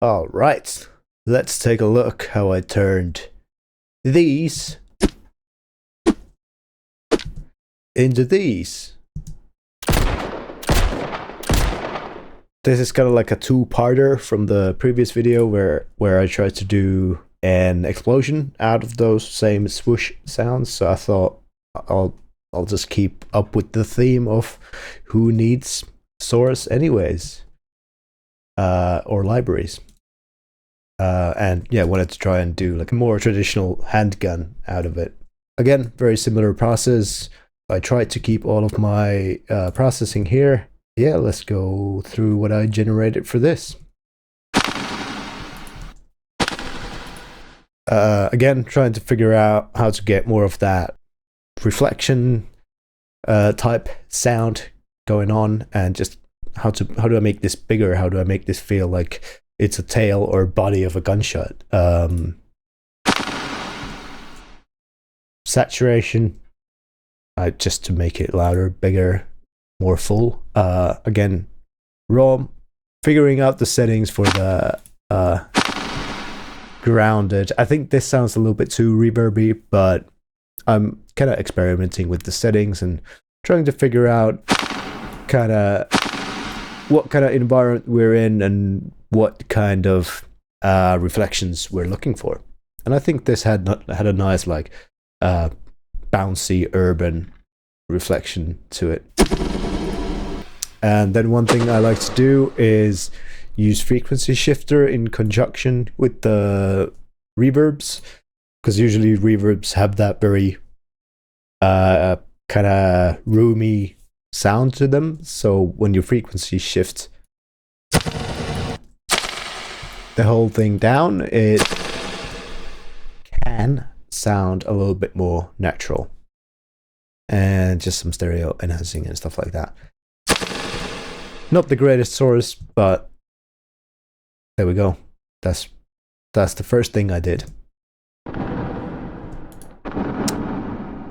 All right, let's take a look how I turned these into these. This is kind of like a two-parter from the previous video where I tried to do an explosion out of those same swoosh sounds. So I thought I'll just keep up with the theme of who needs source anyways, or libraries. And yeah, wanted to try and do like a more traditional handgun out of it. Again, very similar process. I tried to keep all of my processing here. Yeah, let's go through what I generated for this. Again, trying to figure out how to get more of that reflection type sound going on, and just how do I make this bigger? How do I make this feel like it's a tail or body of a gunshot? Saturation, just to make it louder, bigger, more full. Again, raw, figuring out the settings for the grounded. I think this sounds a little bit too reverby, but I'm kind of experimenting with the settings and trying to figure out kind of what kind of environment we're in and what kind of reflections we're looking for. And I think this had a nice like bouncy urban reflection to it. And then one thing I like to do is use frequency shifter in conjunction with the reverbs, because usually reverbs have that very kind of roomy sound to them. So when you frequency shift the whole thing down, it can sound a little bit more natural, and just some stereo enhancing and stuff like that. Not the greatest source, but there we go. That's the first thing I did.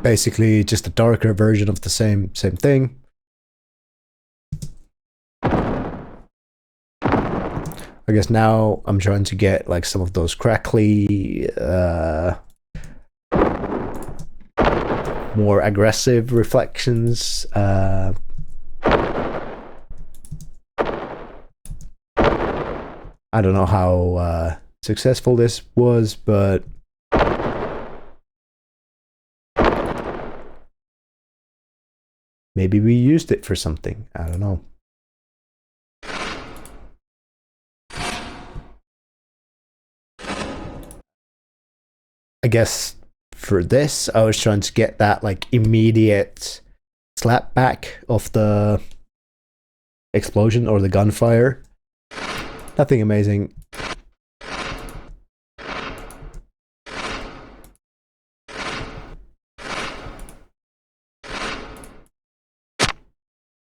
Basically just a darker version of the same thing. I guess now I'm trying to get like some of those crackly, more aggressive reflections. I don't know how successful this was, but maybe we used it for something. I don't know. I guess for this, I was trying to get that like immediate slap back of the explosion or the gunfire. Nothing amazing.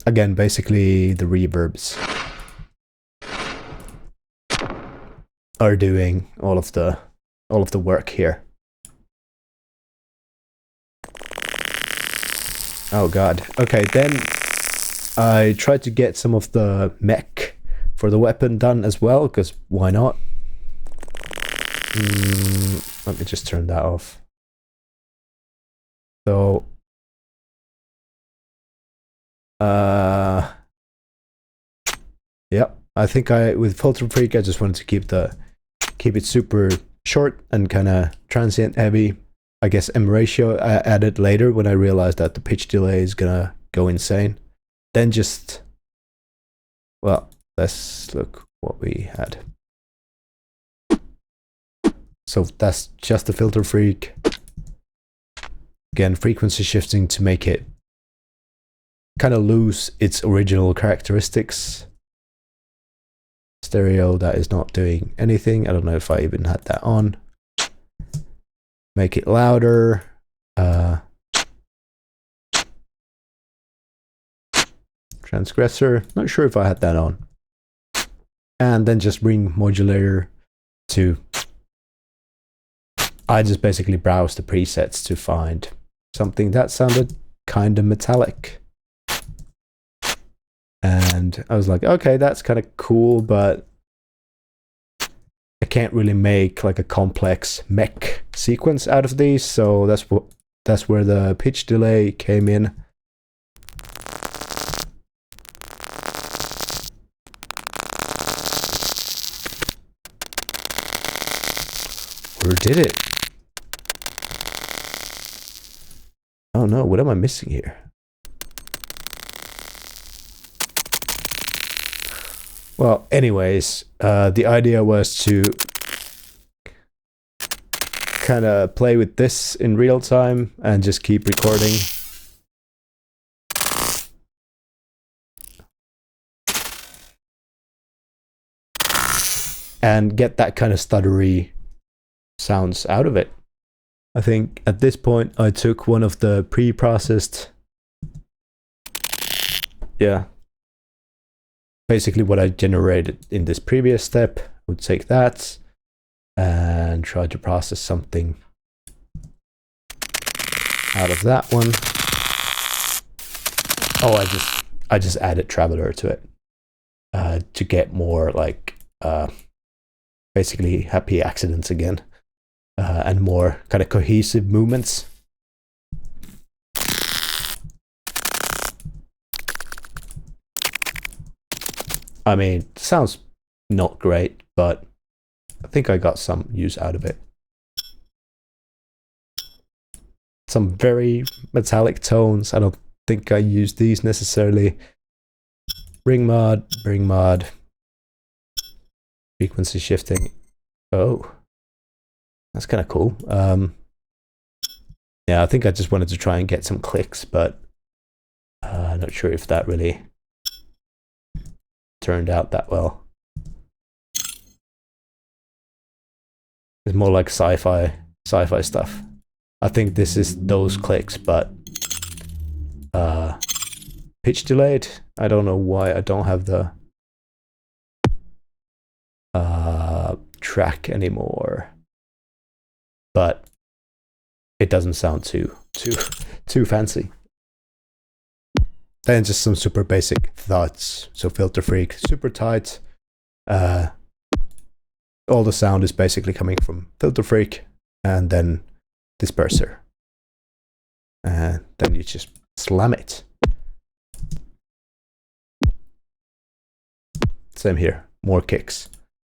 Again, basically the reverbs are doing all of the work here. Oh god. Okay, then I tried to get some of the mech for the weapon done as well, because why not? Let me just turn that off. So yep, I think with Filter Freak I just wanted to keep it super short and kind of transient heavy. I guess M ratio I added later when I realized that the pitch delay is gonna go insane. Then just, well, let's look what we had. So that's just the Filter Freak. Again, frequency shifting to make it kind of lose its original characteristics. Stereo, that is not doing anything. I don't know if I even had that on. Make it louder. Transgressor, not sure if I had that on. And then just bring modulator to, I just basically browsed the presets to find something that sounded kind of metallic. And I was like, okay, that's kind of cool, but can't really make like a complex mech sequence out of these, so that's where the pitch delay came in. Or did it? Oh no, what am I missing here? Well, anyways, the idea was to kind of play with this in real time and just keep recording. And get that kind of stuttery sounds out of it. I think at this point I took one of the pre-processed, basically what I generated in this previous step. I would take that and try to process something out of that one. Oh, I just added Traveler to it to get more like basically happy accidents again and more kind of cohesive movements. I mean, it sounds not great, but I think I got some use out of it. Some very metallic tones. I don't think I use these necessarily. Ring mod, frequency shifting. Oh, that's kind of cool. Yeah, I think I just wanted to try and get some clicks, but I'm not sure if that really turned out that well. It's more like sci-fi stuff. I think this is those clicks, but pitch delayed. I don't know why I don't have the track anymore, but it doesn't sound too fancy. Then just some super basic thoughts. So filter freak, super tight. All the sound is basically coming from filter freak, and then disperser, and then you just slam it. Same here, more kicks.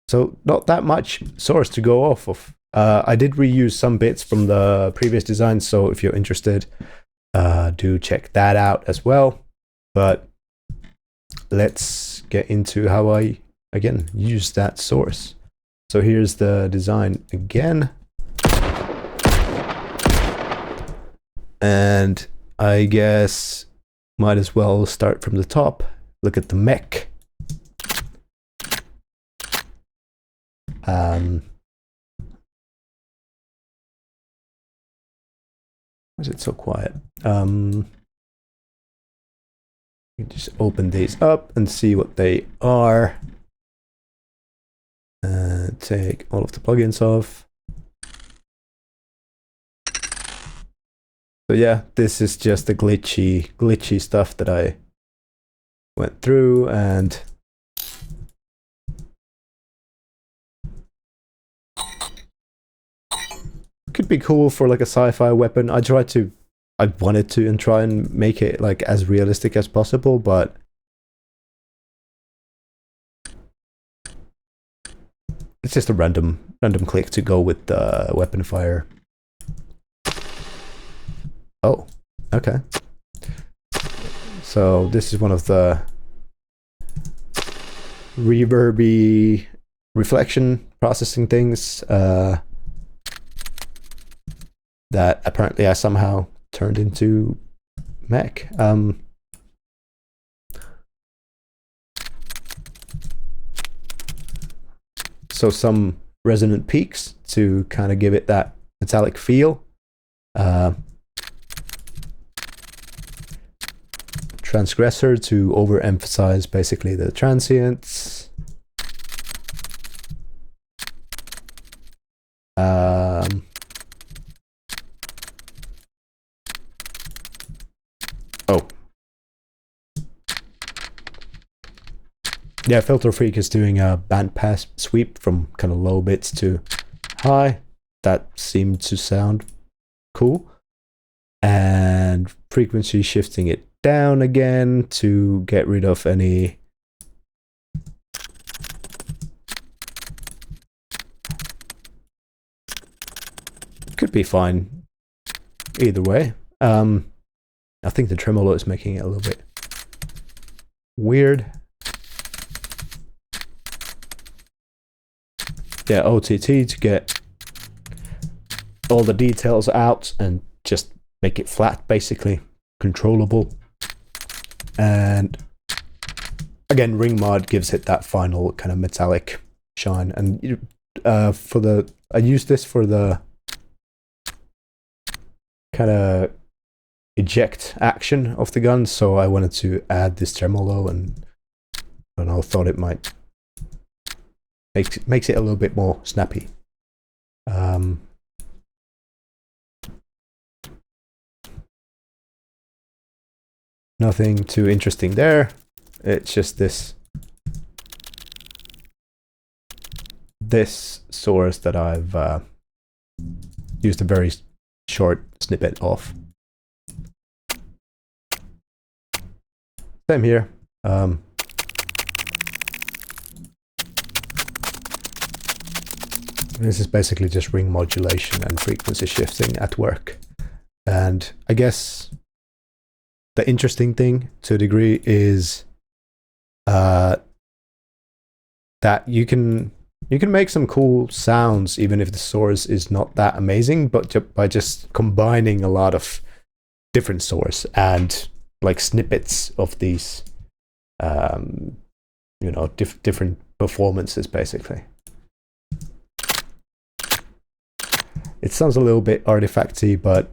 So not that much source to go off of. I did reuse some bits from the previous design, so if you're interested, do check that out as well. But let's get into how I, again, use that source. So here's the design again. And I guess might as well start from the top. Look at the mech. Why is it so quiet? You just open these up and see what they are. Take all of the plugins off. So yeah, this is just the glitchy stuff that I went through, and could be cool for like a sci-fi weapon. I wanted to and try and make it like as realistic as possible, but it's just a random click to go with the weapon fire. Oh, okay. So this is one of the reverby reflection processing things that apparently I somehow turned into mech. So some resonant peaks to kind of give it that metallic feel. Transgressor to overemphasize basically the transients. Oh. Yeah, Filter Freak is doing a bandpass sweep from kind of low bits to high. That seemed to sound cool. And frequency shifting it down again to get rid of any could be fine either way. I think the tremolo is making it a little bit weird. Yeah, OTT to get all the details out and just make it flat, basically controllable. And again, ring mod gives it that final kind of metallic shine. And I use this for the kind of eject action of the gun, so I wanted to add this tremolo, and I thought it might makes it a little bit more snappy. Nothing too interesting there. It's just this source that I've used a very short snippet of. Same here. This is basically just ring modulation and frequency shifting at work. And I guess the interesting thing to a degree is that you can make some cool sounds even if the source is not that amazing, but by just combining a lot of different source and like snippets of these different performances, basically. It sounds a little bit artifacty, but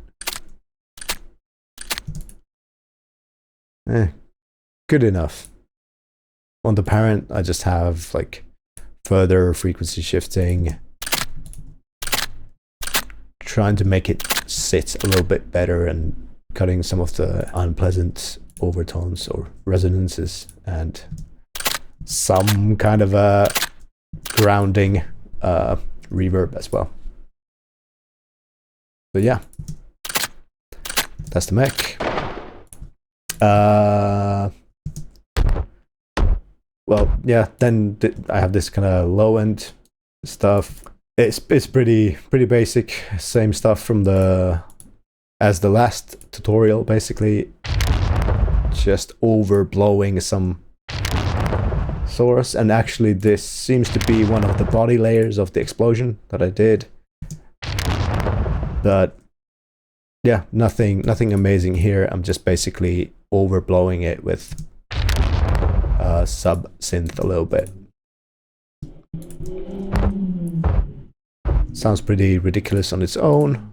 good enough. On the parent, I just have like further frequency shifting, trying to make it sit a little bit better and cutting some of the unpleasant overtones or resonances, and some kind of a grounding reverb as well. So yeah, that's the mech. Well, yeah, then I have this kind of low end stuff. It's pretty basic, same stuff from as the last tutorial, basically just overblowing some source. And actually this seems to be one of the body layers of the explosion that I did. But yeah, nothing amazing here. I'm just basically overblowing it with sub synth a little bit. Sounds pretty ridiculous on its own.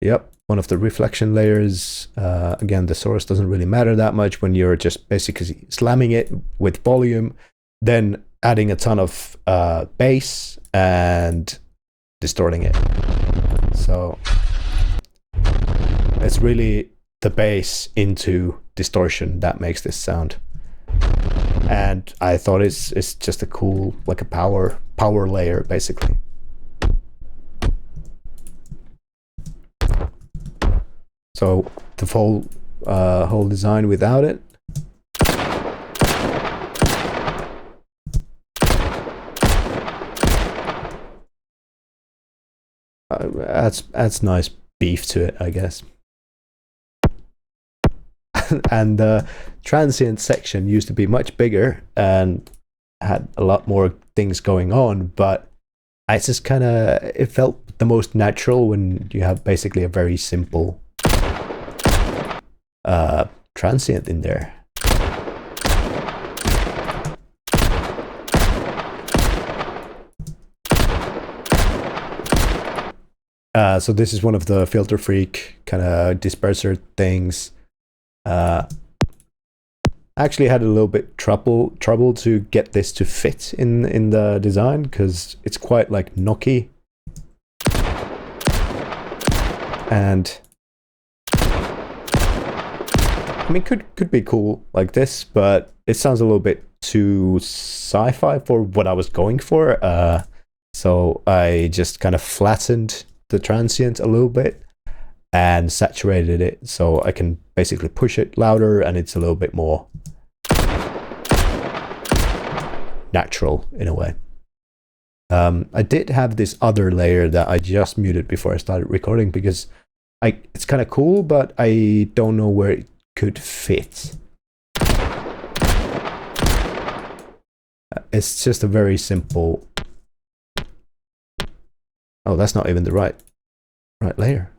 Yep, one of the reflection layers. Again, the source doesn't really matter that much when you're just basically slamming it with volume, then adding a ton of bass and distorting it. So it's really the bass into distortion that makes this sound. And I thought it's just a cool, like a power layer, basically. So the whole design without it. Adds nice beef to it, I guess. And the transient section used to be much bigger and had a lot more things going on, but I just it felt the most natural when you have basically a very simple transient in there. So this is one of the Filter Freak kind of disperser things. I actually had a little bit trouble to get this to fit in the design because it's quite like knocky. And I mean, could be cool like this, but it sounds a little bit too sci-fi for what I was going for. So I just kind of flattened the transient a little bit and saturated it so I can basically push it louder and it's a little bit more natural in a way. I did have this other layer that I just muted before I started recording because it's kind of cool, but I don't know where it could fit. It's just a very simple... Oh, that's not even the right layer.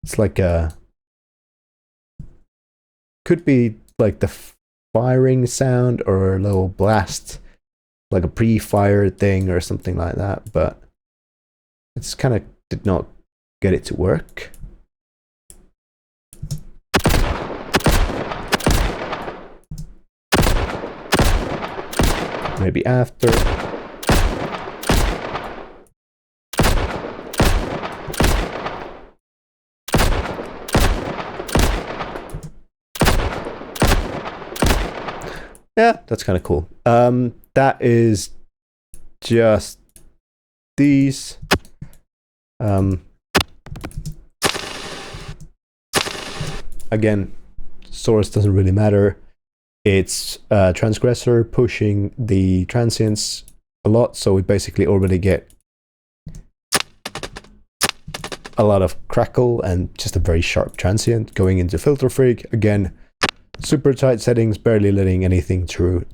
It's like a... Could be like the firing sound or a little blast, like a pre-fire thing or something like that, but it's kind of did not get it to work. Maybe after. Yeah, that's kind of cool. That is just these. Again, source doesn't really matter. It's transgressor pushing the transients a lot, so we basically already get a lot of crackle and just a very sharp transient going into filter freak. Again, super tight settings, barely letting anything through,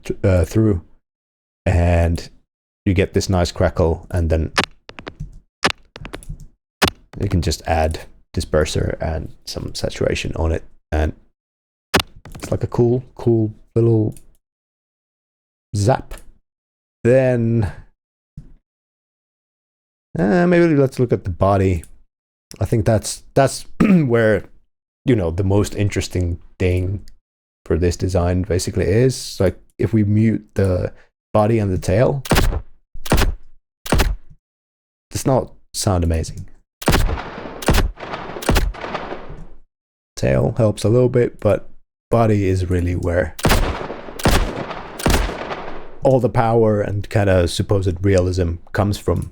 and you get this nice crackle, and then you can just add disperser and some saturation on it, and it's like a cool little zap. Then maybe let's look at the body. I think that's where, you know, the most interesting thing for this design basically is. Like, if we mute the body and the tail, does not sound amazing. Tail helps a little bit, but body is really where all the power and kind of supposed realism comes from.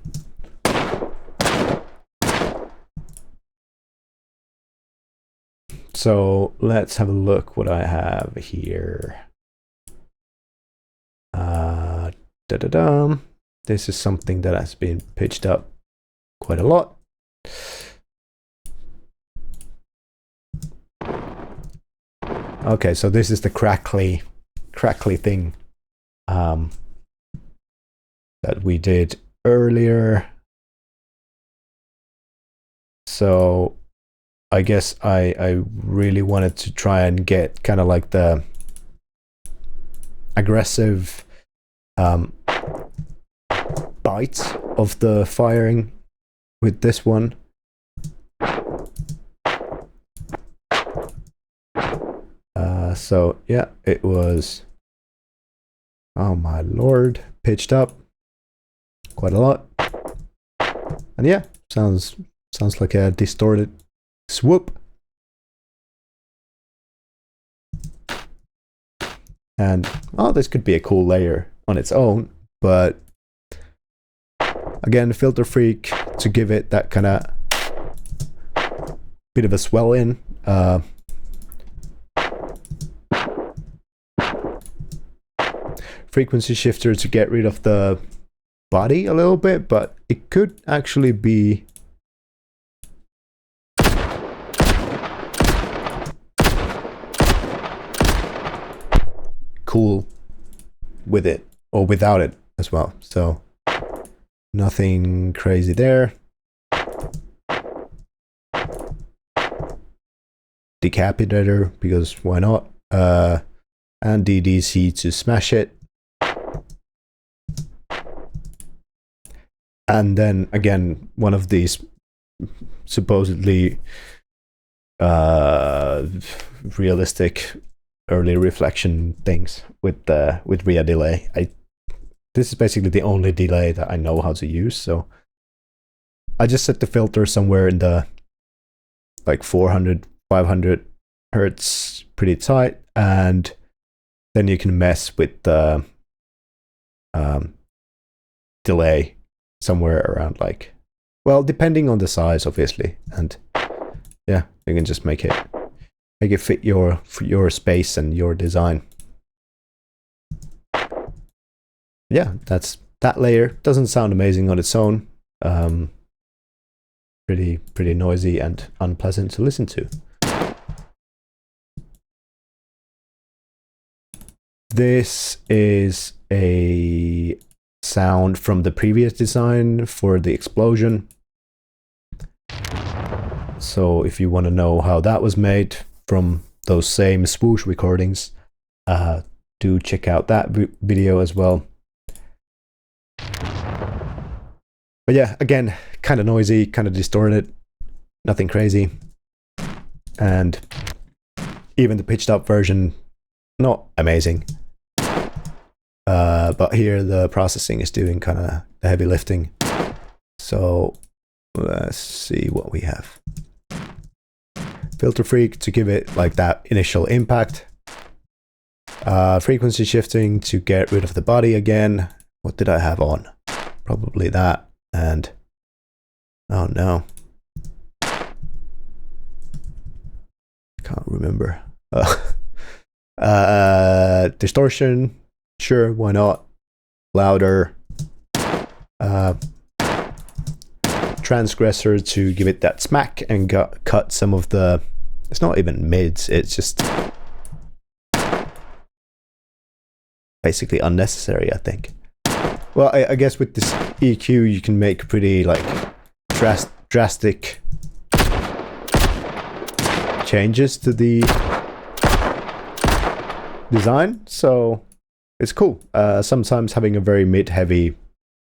So let's have a look what I have here. This is something that has been pitched up quite a lot. Okay, so this is the crackly thing that we did earlier. So I guess I really wanted to try and get kind of like the aggressive bite of the firing with this one. So yeah, it was, oh my lord, pitched up quite a lot, and yeah, sounds like a distorted swoop. And oh, this could be a cool layer on its own, but again, filter freak to give it that kind of bit of a swell in. Frequency shifter to get rid of the body a little bit, but it could actually be cool with it or without it as well. So nothing crazy there. Decapitator, because why not? And DDC to smash it. And then again, one of these supposedly realistic early reflection things with RIA delay. This is basically the only delay that I know how to use, so I just set the filter somewhere in the like 400, 500 hertz pretty tight, and then you can mess with the delay somewhere around like, well, depending on the size, obviously, and yeah, you can just make it fit your space and your design. Yeah, that's that layer. Doesn't sound amazing on its own. Pretty noisy and unpleasant to listen to. This is a sound from the previous design for the explosion. So if you want to know how that was made from those same swoosh recordings, do check out that video as well. But yeah, again, kind of noisy, kind of distorted, nothing crazy. And even the pitched up version, not amazing. But here the processing is doing kind of the heavy lifting. So let's see what we have. Filter freak to give it like that initial impact. Frequency shifting to get rid of the body again. What did I have on? Probably that. And oh no, can't remember. Distortion, sure, why not? Louder. Transgressor to give it that smack and cut some of the, it's not even mids, it's just basically unnecessary, I think. Well, I guess with this EQ you can make pretty like drastic changes to the design, so it's cool. Sometimes having a very mid-heavy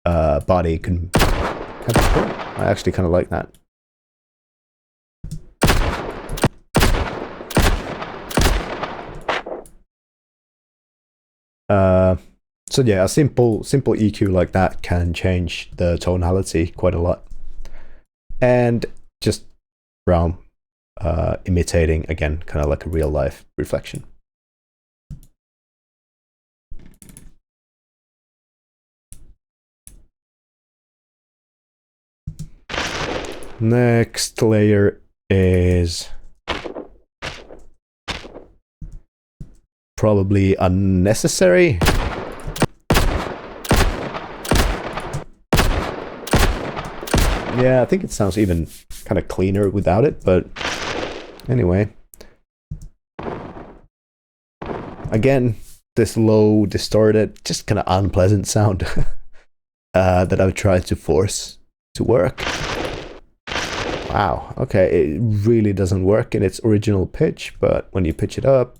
body can be cool. I actually kind of like that. So yeah, a simple EQ like that can change the tonality quite a lot. And just Brown imitating, again, kind of like a real life reflection. Next layer is probably unnecessary. Yeah, I think it sounds even kind of cleaner without it, but anyway. Again, this low, distorted, just kind of unpleasant sound that I've tried to force to work. Wow, okay, it really doesn't work in its original pitch, but when you pitch it up,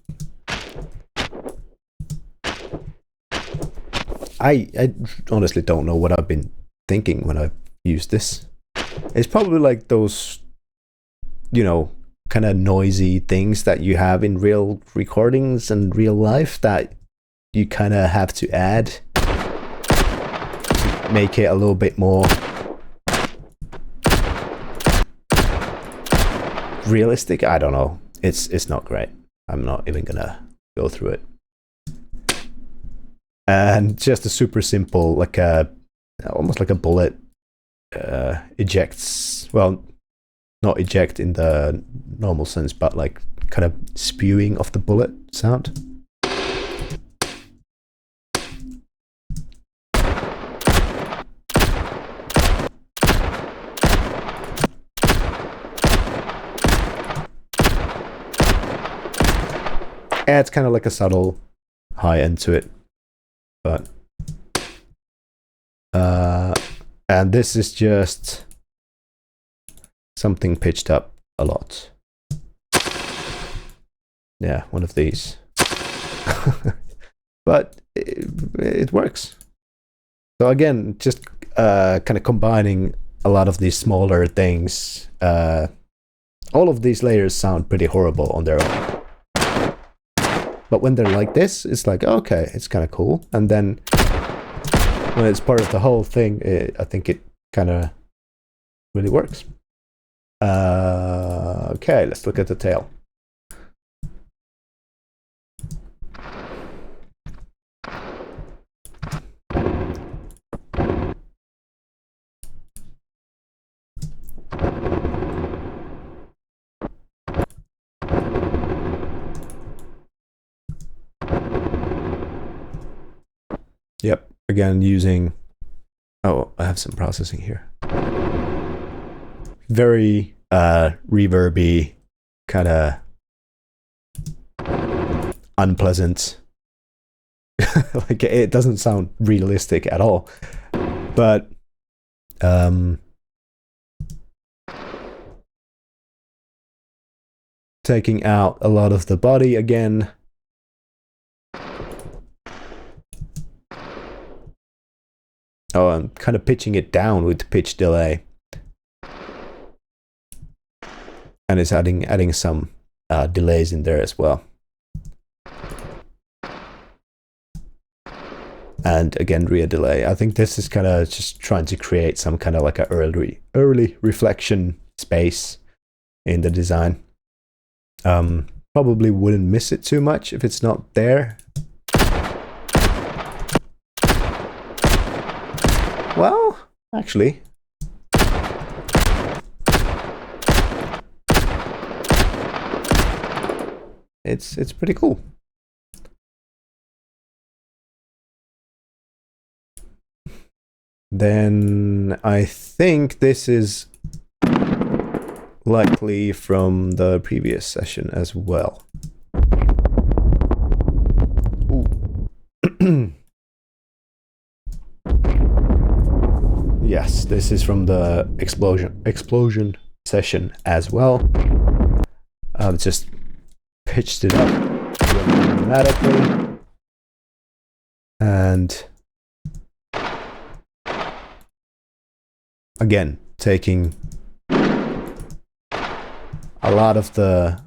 I honestly don't know what I've been thinking when I've used this. It's probably like those, you know, kind of noisy things that you have in real recordings and real life that you kind of have to add to make it a little bit more realistic. I don't know. It's not great. I'm not even gonna go through it. And just a super simple, like a almost like a bullet ejects. Well, not eject in the normal sense, but like kind of spewing of the bullet sound. Adds kind of like a subtle high end to it, but and this is just something pitched up a lot. Yeah, one of these. But it works. So again, just kind of combining a lot of these smaller things. All of these layers sound pretty horrible on their own. But when they're like this, it's like, okay, it's kind of cool. And then when it's part of the whole thing, I think it kind of really works. Okay, let's look at the tail. Yep, again using... Oh, I have some processing here. Very reverby, kind of unpleasant. Like, it doesn't sound realistic at all. But taking out a lot of the body again. Oh, I'm kind of pitching it down with pitch delay. And it's adding some delays in there as well. And again, rear delay. I think this is kind of just trying to create some kind of like a early reflection space in the design. Probably wouldn't miss it too much if it's not there. Well, actually, it's pretty cool. Then I think this is likely from the previous session as well. Ooh. Yes, this is from the explosion session as well. I've just pitched it up dramatically. And again, taking a lot of the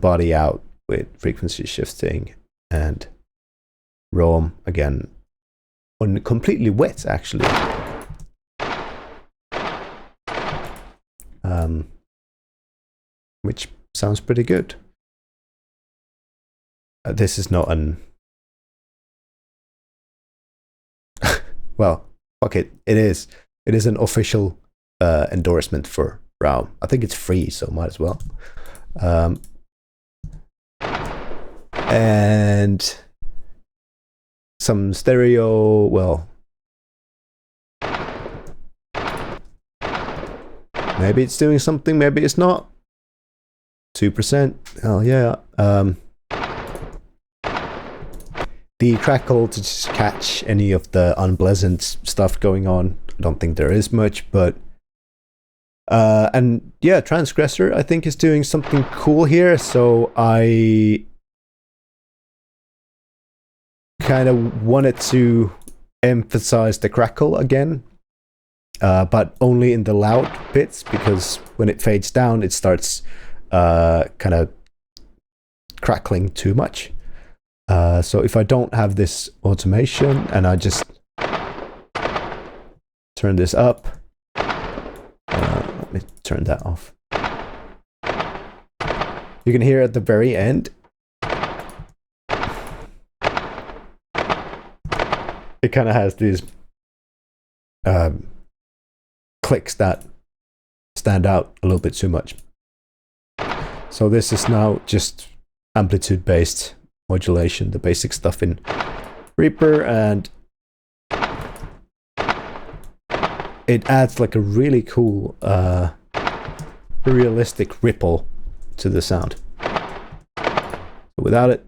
body out with frequency shifting and ROM again on completely wet actually. Which sounds pretty good. This is not an well, fuck it. It is an official endorsement for RAW. I think it's free, so might as well. And some stereo, well, maybe it's doing something, maybe it's not. 2%, hell yeah. The crackle to just catch any of the unpleasant stuff going on. I don't think there is much, but and yeah, Transgressor I think is doing something cool here, so I kind of wanted to emphasize the crackle again, but only in the loud bits, because when it fades down it starts kind of crackling too much. So if I don't have this automation and I just turn this up, let me turn that off. You can hear at the very end, it kind of has these clicks that stand out a little bit too much. So this is now just amplitude-based modulation, the basic stuff in Reaper, and it adds like a really cool, realistic ripple to the sound. Without it,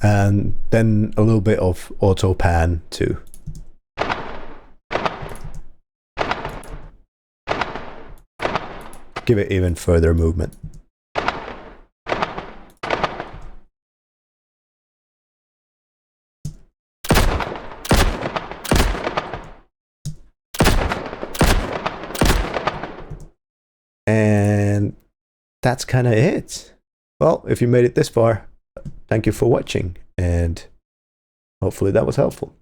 and then a little bit of auto pan too. Give it even further movement. that's kind of it. Well, if you made it this far, thank you for watching, and hopefully that was helpful.